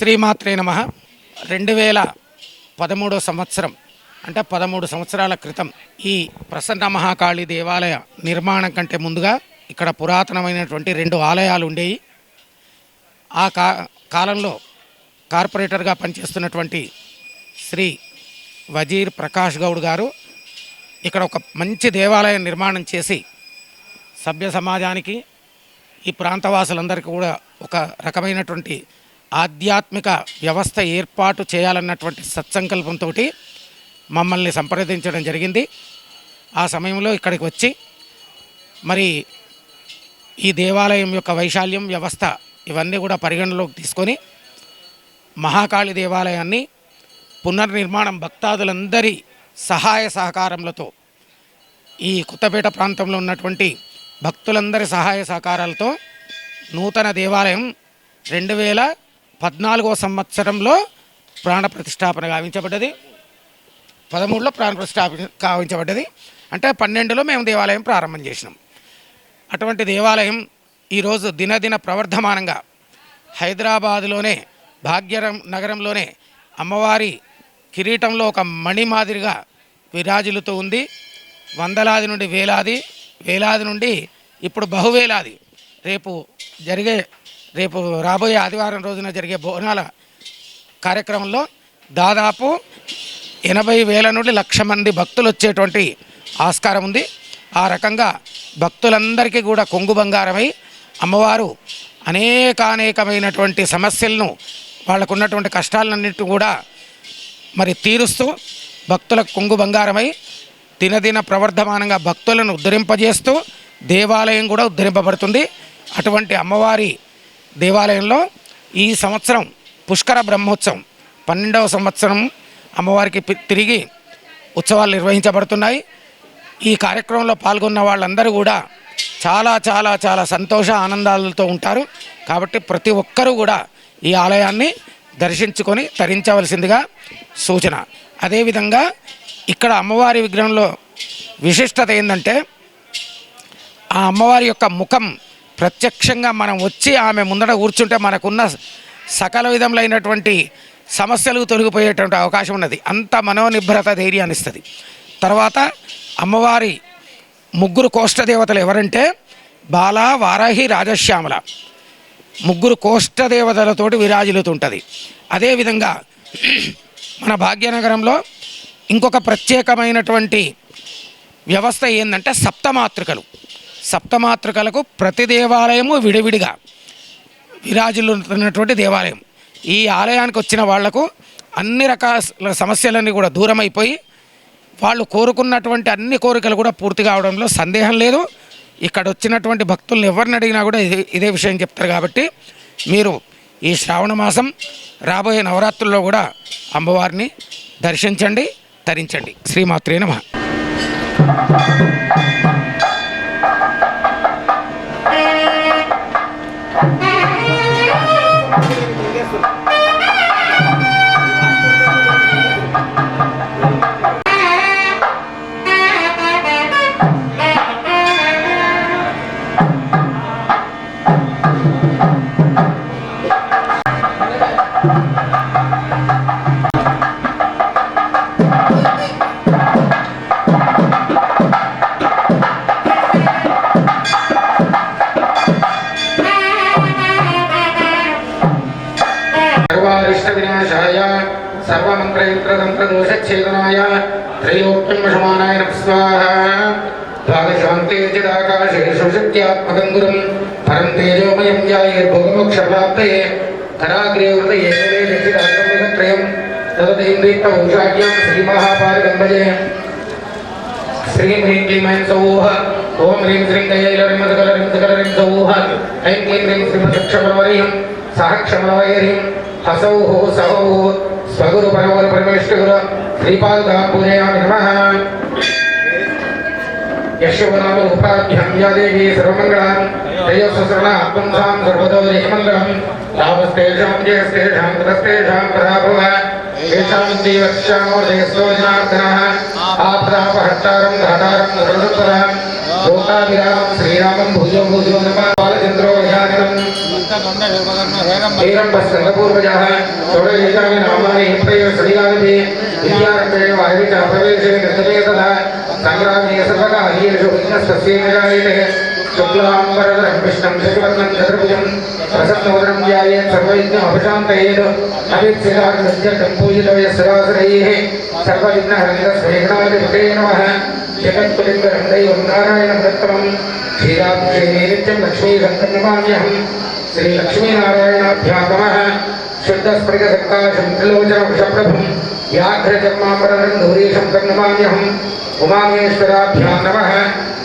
శ్రీమాత్రే నమః. 2013 సంవత్సరం అంటే 13 సంవత్సరాల క్రితం ఈ ప్రసన్న మహాకాళి దేవాలయ నిర్మాణం కంటే ముందుగా ఇక్కడ పురాతనమైనటువంటి 2 ఆలయాలు ఉండేవి. ఆ కాలంలో కార్పొరేటర్గా పనిచేస్తున్నటువంటి శ్రీ వజీర్ ప్రకాష్ గౌడ్ గారు ఇక్కడ ఒక మంచి దేవాలయం నిర్మాణం చేసి సభ్య సమాజానికి ఈ ప్రాంతవాసులందరికీ కూడా ఒక రకమైనటువంటి ఆధ్యాత్మిక వ్యవస్థ ఏర్పాటు చేయాలన్నటువంటి సత్సంకల్పంతో మమ్మల్ని సంప్రదించడం జరిగింది. ఆ సమయంలో ఇక్కడికి వచ్చి మరి ఈ దేవాలయం యొక్క వైశాల్యం, వ్యవస్థ ఇవన్నీ కూడా పరిగణలోకి తీసుకొని మహాకాళి దేవాలయాన్ని పునర్నిర్మాణం భక్తాదులందరి సహాయ సహకారములతో, ఈ కొత్తపేట ప్రాంతంలో ఉన్నటువంటి భక్తులందరి సహాయ సహకారాలతో నూతన దేవాలయం 2014 సంవత్సరంలో ప్రాణ ప్రతిష్టాపన గావించబడ్డది. 13లో ప్రాణ ప్రతిష్టాపన గావించబడ్డది. అంటే 12లో మేము దేవాలయం ప్రారంభం చేసినాం. అటువంటి దేవాలయం ఈరోజు దినదిన ప్రవర్ధమానంగా హైదరాబాదులోనే భాగ్యనగరంలోనే అమ్మవారి కిరీటంలో ఒక మణి మాదిరిగా విరాజిల్లుతూ ఉంది. వందలాది నుండి వేలాది నుండి ఇప్పుడు బహువేలాది రేపు రాబోయే ఆదివారం రోజున జరిగే బోనాల కార్యక్రమంలో దాదాపు 80,000 నుండి 1,00,000 మంది భక్తులు వచ్చేటువంటి ఆస్కారం ఉంది. ఆ రకంగా భక్తులందరికీ కూడా కొంగు బంగారమై అమ్మవారు అనేకమైనటువంటి సమస్యలను, వాళ్ళకు ఉన్నటువంటి కష్టాలన్నింటినీ కూడా మరి తీరుస్తూ భక్తులకు కొంగు బంగారమై దినదిన ప్రవర్ధమానంగా భక్తులను ఉద్ధరింపజేస్తూ దేవాలయం కూడా ఉద్ధరింపబడుతుంది. అటువంటి అమ్మవారి దేవాలయంలో ఈ సంవత్సరం పుష్కర బ్రహ్మోత్సవం 12వ సంవత్సరం అమ్మవారికి తిరిగి ఉత్సవాలు నిర్వహించబడుతున్నాయి. ఈ కార్యక్రమంలో పాల్గొన్న వాళ్ళందరూ కూడా చాలా చాలా చాలా సంతోష ఆనందాలతో ఉంటారు. కాబట్టి ప్రతి ఒక్కరూ కూడా ఈ ఆలయాన్ని దర్శించుకొని తరించవలసిందిగా సూచన. అదేవిధంగా ఇక్కడ అమ్మవారి విగ్రహంలో విశిష్టత ఏంటంటే, ఆ అమ్మవారి యొక్క ముఖం ప్రత్యక్షంగా మనం వచ్చి ఆమె ముందర కూర్చుంటే మనకున్న సకల విధములైనటువంటి సమస్యలు తొలగిపోయేటువంటి అవకాశం ఉన్నది. అంత మనోనిర్భరత ధైర్యాన్ని ఇస్తుంది. తర్వాత అమ్మవారి 3 కోష్టదేవతలు ఎవరంటే బాల, వారాహి, రాజశ్యామల 3 కోష్టదేవతలతోటి విరాజిల్లుతుంటుంది. అదేవిధంగా మన భాగ్యనగరంలో ఇంకొక ప్రత్యేకమైనటువంటి వ్యవస్థ ఏంటంటే సప్తమాతృకలకు ప్రతి దేవాలయము విడివిడిగా విరాజిల్లుతున్నటువంటి దేవాలయం. ఈ ఆలయానికి వచ్చిన వాళ్లకు అన్ని రకాల సమస్యలన్నీ కూడా దూరమైపోయి వాళ్ళు కోరుకున్నటువంటి అన్ని కోరికలు కూడా పూర్తి కావడంలో సందేహం లేదు. ఇక్కడ వచ్చినటువంటి భక్తులను ఎవరిని అడిగినా కూడా ఇదే విషయం చెప్తారు. కాబట్టి మీరు ఈ శ్రావణ మాసం రాబోయే నవరాత్రుల్లో కూడా అమ్మవారిని దర్శించండి, తరించండి. శ్రీమాత్రే నమః. सर्वारिष्टविनाशाय सर्वमन्त्रयन्त्रतन्त्रदोषच्छेदनाय त्रैलोक्यमशमानाय नमः स्वाहा. द्वादशान्ते चिदाकाशे सुशक्त्यात्मकं गुरुं परं तेजोमयं ध्यायेर्भोगमोक्षप्राप्तये धराग्रे हृदये दक्षिणाग्रमत्रयं तदतीन्द्रियौषाढ्यं श्रीमहापादं भजे. श्रीं ह्रीं क्लीं ऐं सौः ॐ ह्रीं श्रीं दयैलरिं सौः ऐं क्लीं ह्रीं श्रीमदक्षमलवरीं सहक्षमलवैरीं हसौः सहौः स्वगुरु परमगुरु परमेश्वर श्रीपादुकां पूजयामि नमः. यशोनामरूपाभ्यां या देवी सर्वमङ्गलां तेजस्वसरणात्मंसां सर्वतो जयमङ्गलं. लाभस्तेषां जयस्तेषां कृतस्तेषां पराभव येषां देवस्यामोदयस्तो जनार्दनः आपदापहर्तारं धातारं सर्वसत्परं लोकाभिरामं श्रीरामं भुजो नमः. बालचन्द्रो याजनं वीरम्भस्कन्दपूर्वजाः षोडशेतानि नामानि हिप्रैव सदिगामिति विद्यारम्भे वायुच प्रवेशे गतवे तथा सङ्ग्रामे सर्वकार्येषु विघ्नस्तस्यैव जायते शुक्लाम्बरधरं कृष्णं शशिवर्णं चतुर्भुजं प्रसन्नवदनं ध्यायेत् सर्वविघ्नोपशान्तयेत् अभिच्छेदार्थं पूजितव्य सदासरैः सर्वविघ्नहरन्तस्मै गणाधिपते नमः जगत्पुलिङ्गं दैवं नारायणं दत्तमं श्रीरामकृष्णेनित्यं लक्ष्मीशङ्करं नमाम्यहम् श्रीलक्ष्मीनारायणाभ्यां नमः शुद्धस्फटिकसक्ताशं त्रिलोचनवृषप्रभुं व्याघ्रचर्माम्बरधरं नमाम्यहम् उमामेश्वराभ्यां नमः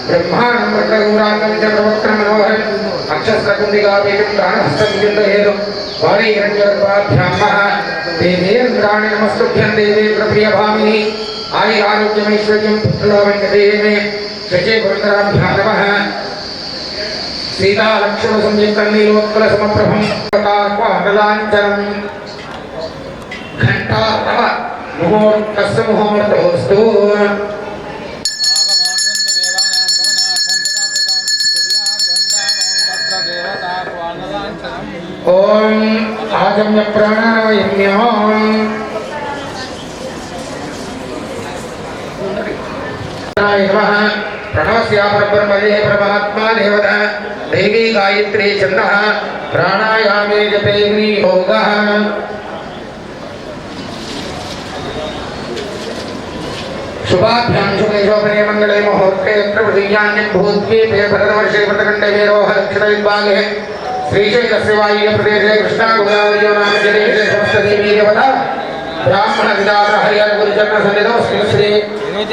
ब्रह्माणं वक्रगौराङ्गं च प्रवक्त्रं मनोहरम् अक्षस्रकुण्डिकावेदं प्राणहस्तं चिन्तयेत् वाणीहिरण्यगर्भाभ्यां नमः देवेन्द्राणि नमस्तुभ्यं देवेन्द्रप्रियभामिनि आयुरारोग्यमैश्वर्यं पुत्रलाभञ्जते शचीपुरन्दराभ्यां नमः सीतालक्ष्मणसंयुक्तं नीलोत्पलसमप्रभं प्रतापानलाञ्चनं घण्टारव मुहूर्तस्य मुहूर्तोऽस्तु ओम आजम्य प्राणायाम नमः प्रणवस्या परब्रह्मणे परमात्मा देवता देवी गायत्री छन्दः प्राणायामे जपे योगः शुभाभ्यां शुभेशोभने मंगले मुहूर्ते प्रवृत्तियान्यं भूद्वीपे भरतवर्षे व्रतखण्डे वेरोह दक्षिणविभागे श्रीशैलशिवाय प्रदेशे कृष्णा गोदावरी नाम जलेशे समस्त देवी देवता ब्राह्मण विदार हरिहर गुरुजन सन्निधौ श्री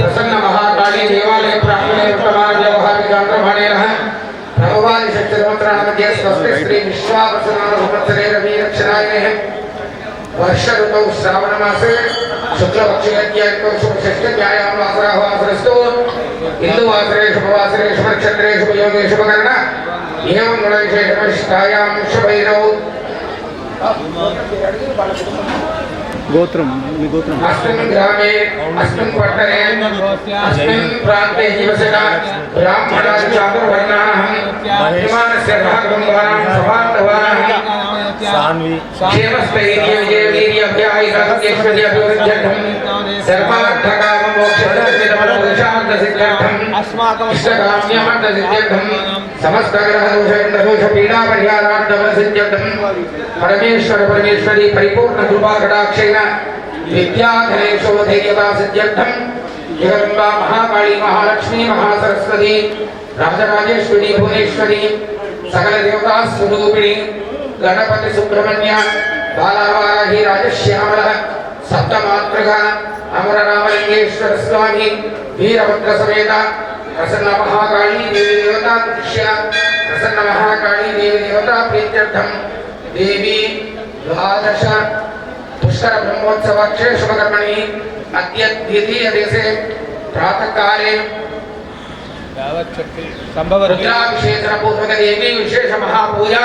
प्रसन्न महाकाली देवालय ब्राह्मणे वर्तमान व्यवहारिकांतर्भाणेन प्रभवादि षट्सहस्राणां मध्ये स्वस्ति श्री विश्वावसुनाम संवत्सरे रवि दक्षिणायने वर्ष ऋतौ श्रावण मासे शुक्लपक्षे शुभषष्ठ्यायां वासरः वासरस्तु हिन्दुवासरे शुभवासरे शुभनक्षत्रे शुभयोगे शुभकर्ण एवं गुणविशेषविशिष्टायां शुभैरौ गोत्रम अस्मिन् ग्रामे अस्मिन् पट्टने अस्मिन् प्रान्ते जीवसेना ब्राह्मणाः चातुर्वर्णाः महिमानस्य भागवन्तानां सभान्तवानाः क्षेमस्थैर्य विजय वीर्याभ्यायैश्वर्य अभिवृद्ध्यर्थं सर्वार्थकाममोक्षसिद्ध्यर्थं इष्टकाम्यमर्थसिद्ध्यर्थं समस्तग्रहदोषपीडापरिहारार्थसिद्ध्यर्थं परमेश्वरी परिपूर्ण कृपाकटाक्षेण विद्याधनेशोधैर्यता सिद्ध्यर्थं जगदम्बा महाकाली महालक्ष्मी महासरस्वती राजराजेश्वरी भुवनेश्वरी सकल देवता स्वरूपिणी गणपति सुब्रह्मण्य बालावाराही राजश्यामल सप्तमातृका अमर रामलिंगेश्वर स्वामी वीरभद्र समेत प्रसन्न महाकाली देवी देवता दृश्य प्रसन्न महाकाली देवी देवता प्रीत्यर्थम देवी द्वादश पुष्कर ब्रह्मोत्सवाक्षे शुभकर्मणि अद्य द्वितीय दिवसे प्रातःकाले रुद्राभिषेचन पूर्वक देवी विशेष महापूजा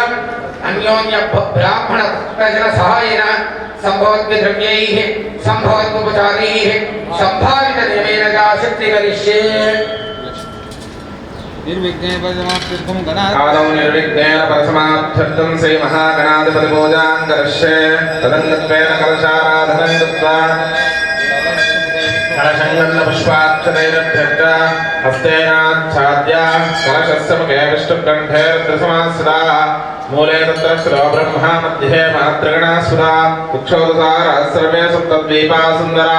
अन्योन्य ब्राह्मण भक्तजन सहायेन संभवद्द्रव्यैः संभवद्मुपचारैः संभावित नियमेन आसक्ति करिष्ये आदौ निर्विघ्नेन परसमाप्त्यर्थं श्री महागणाधिपति पूजां करिष्ये तदङ्गत्वेन कलशाराधनं कृत्वा कलशङ्गन्न पुष्पाक्षतैरभ्यर्च हस्तेनाच्छाद्य कलशस्य मुखे विष्णुकण्ठे रुद्रसमास्थिता मूले तत्र स्थिरो ब्रह्मा मध्ये मातृगणासुरा कुक्षोदसारः सर्वे सप्तद्वीपा सुन्दरा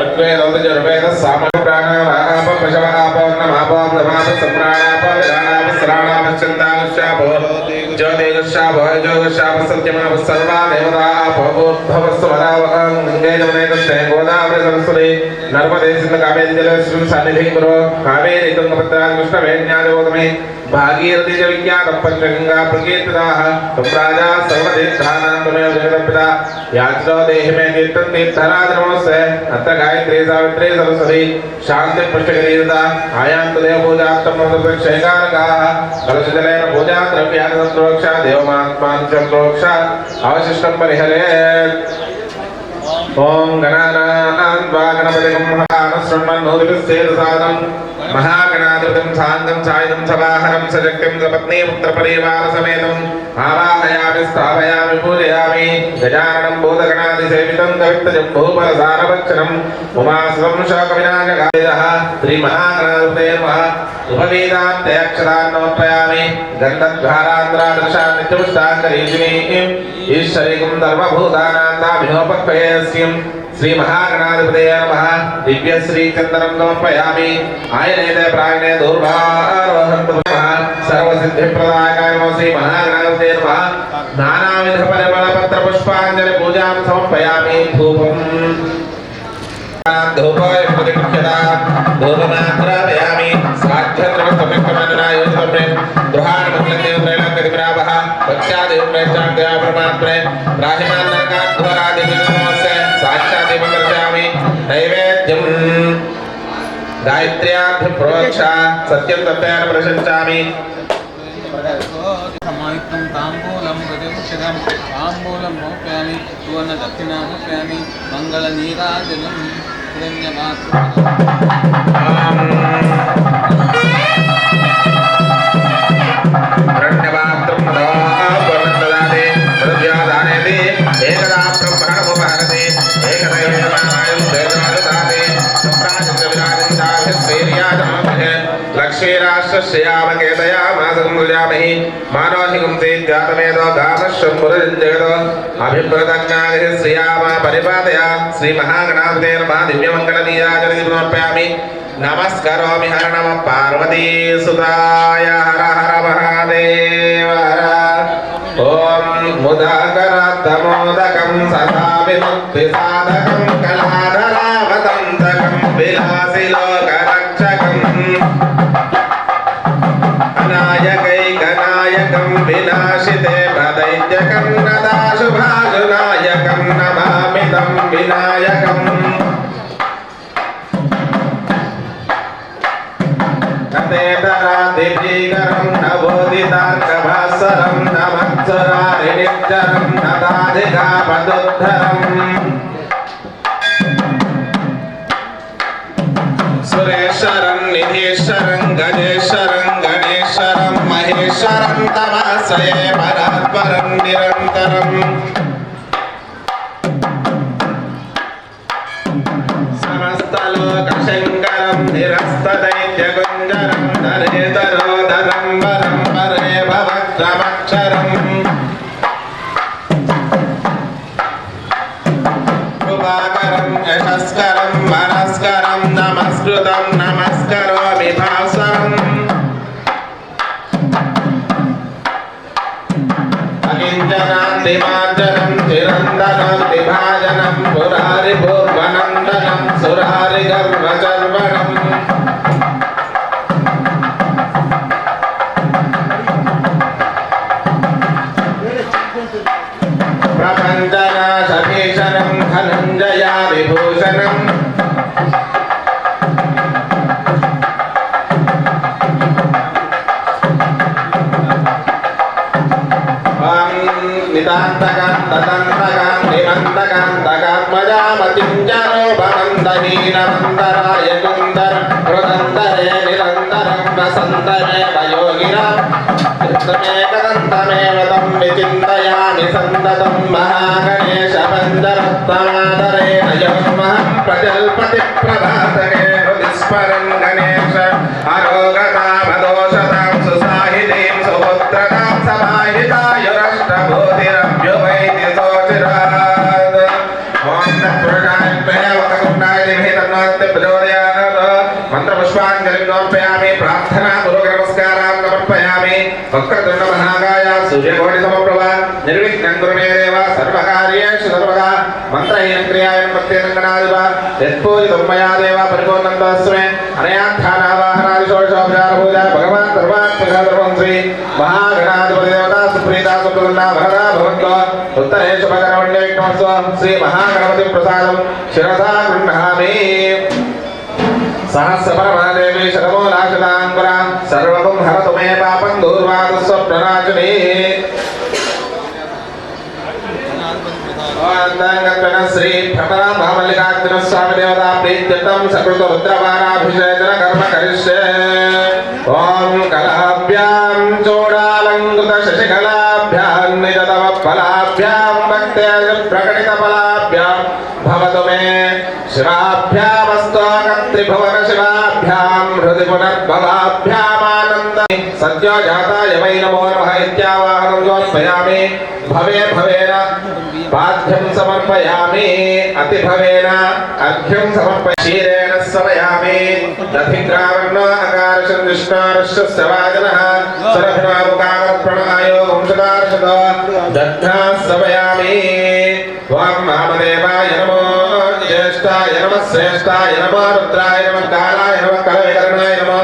ऋग्वेदोदयजुर्वेदः सामप्राणावाप पशवापोन्नमापो ब्रह्माप सम्राणाप विराणाप सराणाप चन्दागुश्चापो ज्योतिगुश्चापो योगुश्चाप सत्यमाप सर्वा देवतापो भवस्तु वदावहं गङ्गे जमुने कृष्णे गोदावरी सरस्वती नर्मदे सिन्धु कावेरी जलेस्मिन् सन्निधिं कुरु कावेरी तुङ्गभद्रा कृष्णवेण्यादिगोतमे भागीरथी च विख्यातः पञ्चगङ्गा प्रकीर्तिताः राजा सर्वतीर्थानां त्वमेव जगत्पिता याचितो देहि मे तीर्थं तीर्थराज नमोऽस्ते अत्र गायत्री सावित्री सरस्वती शान्ति पुष्टिकरीता आयान्तु देवपूजार्थं नमस्कृत्यक्षैकारकाः कलशजलेन पूजा द्रव्यानि संप्रोक्ष्य देवमात्मानं च प्रोक्ष्य अवशिष्टं परिहरेत् ओम गणानां त्वा गणपतिं महानस्रण्मन्नोदिभिस्तेजसादनं महागणाधिपतिं साङ्गं सायुधं सवाहनं सशक्तिं सपत्नी पुत्रपरिवारसमेतम् आवाहयामि स्थापयामि पूजयामि गजाननं भूतगणाधिसेवितं कवित्तजम्बूफलसारभक्षणम् उमासुतं शोकविनाशकायः श्रीमहागणाधिपतये नमः उपवेदान्त्यक्षरान् नमस्यामि गन्धद्वारान्ध्रादृशान् नित्यपुष्टाङ्गरीशिनीम् ईश्वरीं सर्वभूतानां ताभिनोपक्वयस्यं श्री महागणाधिपतये नमः दिव्य श्री चंदनं समर्पयामि आयनेते प्रायणे दूर्भारोहन्तु नमः सर्वसिद्धिप्रदायकाय नमः श्री महागणाधिपतये नमः नानाविध परिमल पत्र पुष्पाञ्जलि पूजां समर्पयामि धूपम् धूपोय प्रतिष्ठिता धूपमाग्रापयामि स्वाध्याद्रवस्तमिक्रमणनायोजितमे गृहाणमङ्गलदेवत्रैलोक्यतिप्रापः भक्त्यादेवप्रेक्षाद्या परमात्मने राहिमान्नरकाद्वारादिविनमोऽस्य साक्षादेवं नैवेद्यं गायत्र्याभिप्रोक्षा सत्यं तत्तेन प्रशंसामि समायुक्तं ताम्बूलं प्रतिमुषितं ताम्बूलं मोपयामि सुवर्णदक्षिणामुपयामि मङ्गलनीराजनं हिरण्यपात्रं ददाति तद्व्यादानेति एकदा ब्रह्मणमुपहरति एकदैवमानायं देवनाददाति सम्प्राजन्तविराजिताभिश्रीर्याजमभिः लक्ष्मीराष्ट्रश्रियामकेतया मासंसृजामहि मानोऽधिकं चेद्जातमेदो गामशम्भुरजगतो अभिप्रदज्ञानिः श्रियाम परिपादया श्रीमहागणाधिपतये नमः दिव्यमङ्गलनीराजनं समर्पयामि नमस्करोमि हर नमः पार्वतीसुताय हर हर महादेव हर ॐ मुदाकरात्तमोदकं सदा विमुक्तिसाधकं कलाधरावतंसकं विलासिलोकरक्षकम् अनायकैकनायकं विनाशिते प्रदैत्यकं नदाशुभाशुनायकं नमामि तं विनायकम् नतेतरादिभीकरं नवोदितार्कभास्वरं नमत्सरारिनित्यरं नदाधिकापदुद्धरम् सुरेश्वरं निधीश्वरं गजेश्वरं गणेश्वरं महेश्वरं तमाश्रये परात्परं निरन्तरम् समस्तलोकशङ्करं निरस्तदैत्यकुञ्जरं धरेतरोदरं वरं वरे भवत्रमक्षरम् कृपाकरं यशस्करं मनस्करं नमस्कृतं नमस्करोमि भास्वरम् अकिञ्चनान्तिमार्जनं चिरन्दनान्तिभाजनं पुरारिपूर्वनन्दनं सुरारिगर्वचर्वणम् प्रपञ्चनाशभीषणं धनञ्जयादिभूषणम् नितान्तकान्तकान्तकान् निमन्तकान्तकात्मजामतिञ्जरोपमन्दहीनमन्दराय कुन्दर हृदन्तरे निरन्तरं वसन्तरे वयोगिरा कृष्णमेकदन्तमेव तं विचिन्तयामि सन्ततं महागणेशपञ्चरत्नमादरेण योन्महं प्रजल्पति प्रभातके हृदि स्मरन् गणेश अरोगतामदोषतां सुसाहितीं सुपुत्रतां समाहितायुरष्टभूतिरभ्युपैति सोचिरात् ॐ तत्पुरुषाय वक्रकुण्डाय धीमहि तन्नो प्रचोदयात् मन्त्रपुष्पाञ्जलिं समर्पयामि प्रार्थना पूर्वक नमस्कारान् समर्पयामि वक्रतुण्ड महाकाय सूर्यकोटिसमप्रभा निर्विघ्नं कुरु मे देव सर्वकार्येषु सर्वदा मन्त्रहीनं क्रियायं प्रत्येकङ्गनादिव यत्पूजितं मया देव परिपूर्णं तस्मै अनयाध्यानावाहनादिषोडशोपचारपूजा भगवान् सर्वात्मकः सर्वं श्री महागणाधिपतिदेवता सुप्रीता सुप्रसन्ना वरदा भवन्तो उत्तरेषु भगवन्ये विघ्नोत्सव श्री महागणपति प्रसादं शिरसा गृह्णामि सहस्रपरमादेवी शतमूलाशताङ्कुरा सर्वं हरतु मे पापं दूर्वादस्वप्ननाशिनी శ్రీ భ్రమరా మహామల్లికార్జున స్వామి దేవతా ప్రీత్యర్థం సకృత రుద్రవారాభిషేచన కర్మ కరిష్యే. ఓం కళాభ్యాం చూడాలంకృత శశికళాభ్యాం నిజతమ ఫలాభ్యాం భక్తేజ ప్రకటిత ఫలాభ్యాం భవతు మే. శివాభ్యామస్తోకత్రిభువన శివాభ్యాం హృది పునర్భవాభ్యామానంద సద్యో జాతాయ వై నమో నమః ఇత్యావాహనం సమర్పయామి. భవే భవేన పాద్యం సమర్పయామి. అతి భవేన అర్ఘ్యం సమర్పయామి. క్షీరేణ సమయామి. దధిగ్రావర్ణో అకారశం విష్ణారశ్చ వాజనః సరభినాముకార ప్రణాయో వంశదార్శతో దగ్ధా సమయామి. ఓం వామదేవాయ నమో జ్యేష్ఠాయ నమః శ్రేష్ఠాయ నమః రుద్రాయ నమః కాలాయ నమః కలవికర్ణాయ నమః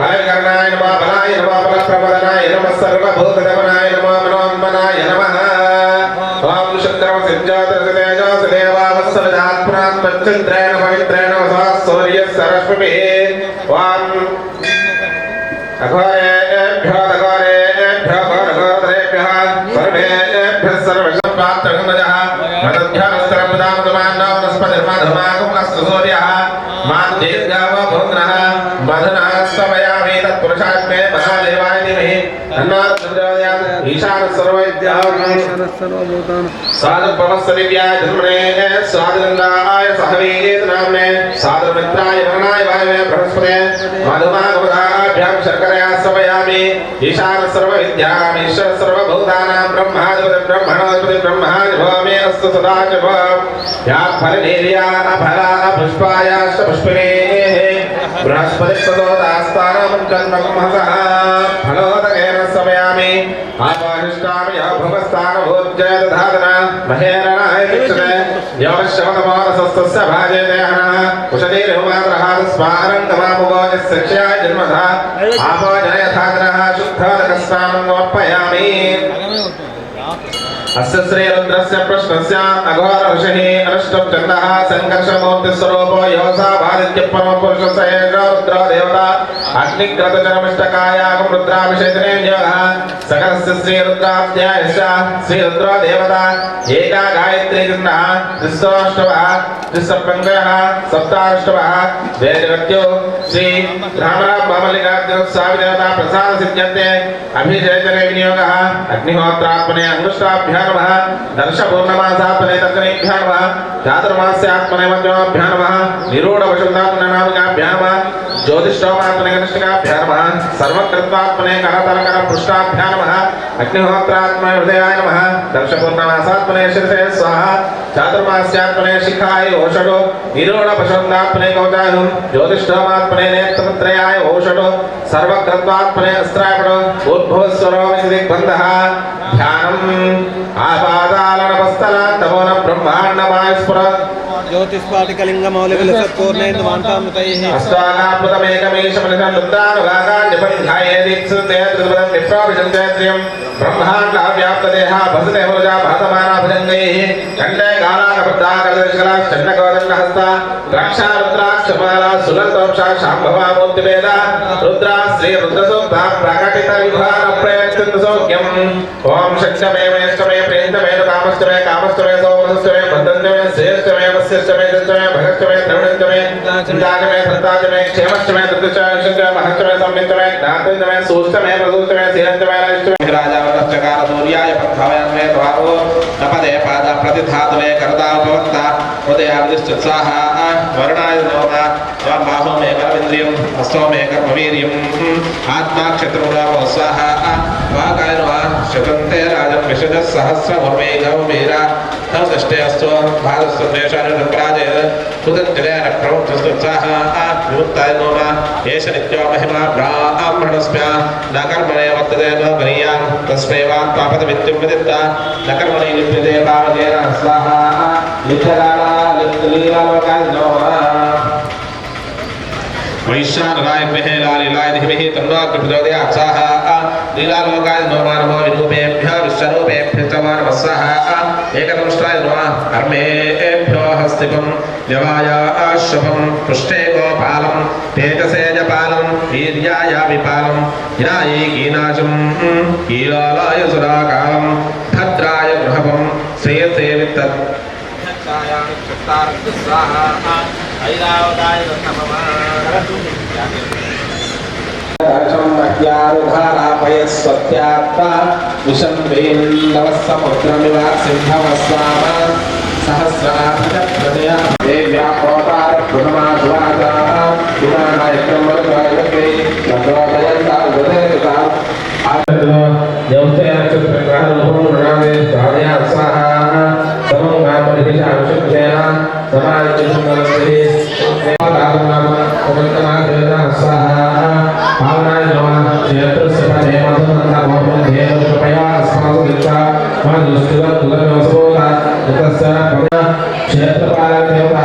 బలవికర్ణాయ నమః బలాయ నమః బలప్రమదనాయ నమః సర్వభూతగమనాయ నమః మనోన్మనాయ నమః. ఓం శుక్రమ సిద్ధ్యోతిర్తేజోస్ దేవావత్సవిదాత్మనాత్మచ్చింద్రేణ పవిత్రేణ వసా సూర్య సరస్వతిః. ఓం అఘోరేభ్యో అఘోరేభ్యో ఘోరఘోరేభ్యః సర్వేభ్యః సర్వశబ్దాత్మజః మదధ్యానస్తరపదామదమాన్నో వనస్పతిర్మధమాకం అస్తు సూర్యః మాద్యేర్గావ భూమ్నః మధునః సమయామి. తత్పురుషాత్మే మహాదేవాయ ధీమహి తన్నో ప్రచోదయాత్. ఈశాన సర్వవిద్యాం సాధుపవస్సవిద్యాయ ధర్మణే స్వాదినందాయ సహవీర్యేత నామ్నే సాధుమిత్రాయ వరుణాయ వాయవే బృహస్పతే మధుమాగమదాభ్యాం శర్కరయా సమయామి. ఈశాన సర్వవిద్యాం ఈశ్వర సర్వభూతానాం బ్రహ్మాధిపతి బ్రహ్మణోధిపతి బ్రహ్మాధిపో మే అస్తు సదాశివ. యా ఫలనీర్యా ఫలా పుష్పాయాశ్చ పుష్పిణేః బృహస్పతి సదోదాస్తానాం జన్మకుమహసః ఫలోదకేన సమయామి. ఆపాహిష్టామి యా భువస్థానభూజ్య దధాతన మహేరణాయ తిష్టతే యవశ్యవతమానసస్తస్య భాజేదేహనః కుశలీర్హుమాత్రః స్వారంగమాముగో యస్య జన్మధా ఆపోజనయథాగ్రహ శుద్ధోదకస్నానం సమర్పయామి. అస్య శ్రీరుద్రస్య ప్రశ్నస్య అఘోర ఋషిః అనుష్టం చందః సంకర్షమూర్తిస్వరూపో యోసా భాదిత్య పరమపురుషస్య ఏషో రుద్రో దేవతా అగ్నిగ్రతచరమిష్టకాయాగం రుద్రాభిషేచనే యోగః. సకలస్య శ్రీరుద్రాధ్యాయస్య శ్రీరుద్రో దేవతా ఏకా గాయత్రీ చిహ్నః త్రిశోష్టవః త్రిసప్తంగయః సప్తాష్టవః వేదగత్యో శ్రీ భ్రమరా మహామల్లికార్జున స్వామి దేవతా ప్రసాద సిద్ధ్యర్థే అభిషేచనే వినియోగः. అగ్నిహోత్రాత్మనే అంగుష్టాభ్యాం నమః దర్శపూర్ణమాసాత్మనే దర్శనేభ్యాం నమః చాతుర్మాస్యాత్మనే మధ్యమాభ్యాం నమః నిరూఢవశుద్ధాత్మనామికాభ్యాం నమః జ్యోతిష్ఠోమాత్మనే కనిష్ఠికాభ్యాం నమః సర్వకృత్వాత్మనే కరతలకర పృష్ఠాభ్యాం నమః అగ్నిహోత్రాత్మనే హృదయాయ నమః దర్శపూర్ణమాసాత్మనే శిరసే స్వాహా చాతుర్మాస్యాత్మనే శిఖాయ ఓషడో నిరూఢవశుద్ధాత్మనే కౌచాను జ్యోతిష్ఠోమాత్మనే నేత్రత్రయాయ ఓషడో సర్వకృత్వాత్మనే అస్త్రాయపడో ఉద్భవస్వరో దిగ్బంధః. ధ్యానం ఆపాదాలనవస్థలాంతమోన బ్రహ్మాండమాయస్ఫుర ज्योतिस्फाटिकलिङ्गमौलिकलसत्पूर्णेन्दुमान्तामृतैः अष्टानामृतमेकमीशमनिषन्नुद्दानुगाकान्यपन्ध्यायेदीप्सुते त्रिपुरं ब्रह्माण्डव्याप्तदेह भसते मुरुजा भातमानाभुजङ्गैः कण्ठे गालाकबद्धाकलशकलाश्चण्डकोदण्डहस्ता द्राक्षारुद्राक्षमाला सुलतोंशा शाम्भवामूर्तिवेदा रुद्रा श्रीरुद्रसूक्ता प्रकटितविभागप्रयच्छन्दसौख्यम्. ॐ शक्तमे मेष्टमे प्रेन्तमे कामस्तमे कामस्तमे सौमनस्तमे बन्धन्तमे श्रेष्ठमे वस्यष्टमे दन्तमे भगष्टमे द्रविणन्तमे चिन्ताजमे धन्ताजमे क्षेमष्टमे दत्तष्टमे महष्टमे संविष्टमे ज्ञातन्तमे सूष्टमे प्रसूष्टमे सीरन्तमे राजष्टमे राजावतश्चकार सूर्याय पद्भावयान्मे त्वारो नपदे पादा प्रतिधातवे करदा उपवक्ता उदयाविदिष्टोत्साह वर्णाय नमः. त्वं बाहुमे कर्मेन्द्रियं हस्तोमे कर्मवीर्यं आत्मा क्षत्रुरावो स्वाहा. वागाय नमः शतन्ते राजं विशजः सहस्रमुर्वेगं वीरा तव दष्टे अस्तु भागस्तु देशानुप्राजय कुतञ्जलेन प्रमुक्तस्तुत्साह विमुक्ताय नमः. एष नित्यो महिमा ब्राह्मणस्म्य न कर्मणे वर्तते न मनीयां तस्मै वात्मापदमित्यं विदित्ता न कर्मणि लिप्यते पावनेन स्वाहा. लीलालोकाय नमः. वैश्वानराय गृहे लालिलाय धीमहि तन्नो प्रचोदयात् स्वाहा. लीलालोकाय नमः. नमो विरूपेभ्यः विश्वरूपेभ्यः च नमः स्वाहा. एकदंष्ट्राय नमः. कर्मेभ्यो हस्तिपं यवाय शुभं पृष्ठे गोपालं तेजसे जपालं वीर्याय विपालं विनाये कीनाशं कीलालाय सुराकालं भद्राय गृहपं श्रेयसे वित्तत् క్షత్తారస్య స్వాహా ఐరావతాయ నమః విషంవేందవసముద్రమివ సింహవస్వామ సహస్రాభజప్రదయ దేవ్యా అవతార పునమాసువాసా విమానాయకం వరదాయతే నందోదయంతా దేవతయ నక్షత్రగ్రహణోరణాదే సాధయా స్వాహా సమం గామరిషాంశుద్ధేన సమాజసుందరస్తే దేవతానామ పవిత్రమాదేవతా స్వాహా పావనాయ నమః క్షేత్రస్య దేవతానామోపదేవ కృపయా అస్మాసు దిత్తా మా దుష్టుల తులనోసోత తస్య క్షేత్రపాలక దేవతా